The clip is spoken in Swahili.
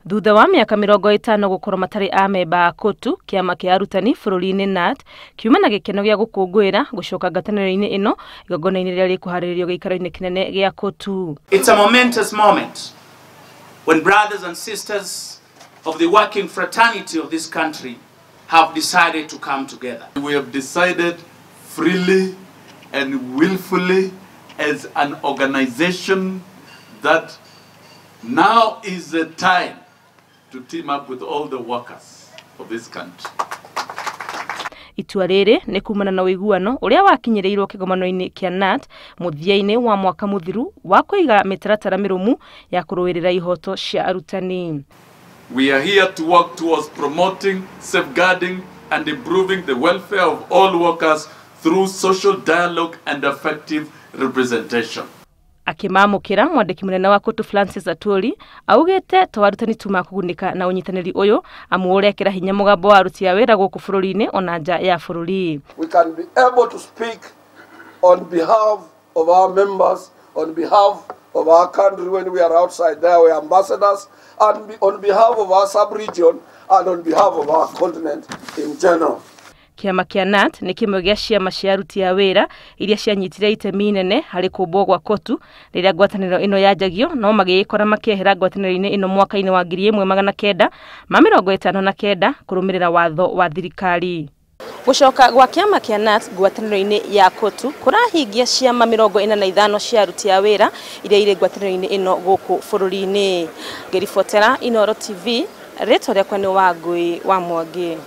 Thutha wa miaka 50 gukorwo matari amemba KOTU kiama kia arutani bururi-ini NAT kiumana gikeno gia gukungwira gucoka ngataniro-ini ino igongona-ini riria rikuhariririo giikaro-ini kinene gia KOTU. It's a momentous moment when brothers and sisters of the working fraternity of this country have decided to come together. We have decided freely and willfully as an organization that now is the time to team up with all the workers of this country. Itua riri ni kumana na wiguano uria wakinyirirwo kigomano-ini kia NAT muthia-ini wa mwaka muthiru wa kuiga mitaratara mirumu ya kuruirira ihoto cia arutani. We are here to work towards promoting, safeguarding and improving the welfare of all workers through social dialogue and effective representation. Akimamukira mwandiki munene wa KOTU Francis Atwoli augete twarutani tumakugunika na unyitaniri uyu amuurekera hinya mugambo wa aruti a wira guku bururi-ini ona nja ya bururi. We can be able to speak on behalf of our members, on behalf of our country when we are outside there, we are ambassadors, and on behalf of our sub-region and on behalf of our continent in general. Kiama kia NAT ni kimwe gia ciama cia aruti a wira iria cianyitire itemi inene hari kumbwo gwa KOTU riria ngwataniro ino yanjagio no magikora makiehera ngwataniro-ini ino mwaka-ini wa 1959 kurumirira watho wa thirikari. Gucoka gwa kiama kia NAT ngwataniro-ini ya KOTU kurahingia ciama 45 cia aruti a wira iria ire ngwataniro-ini ino guku bururi-ini. Ngiribotera Inooro TV, Ritwa riakwa ni Wangui wa Mwangi.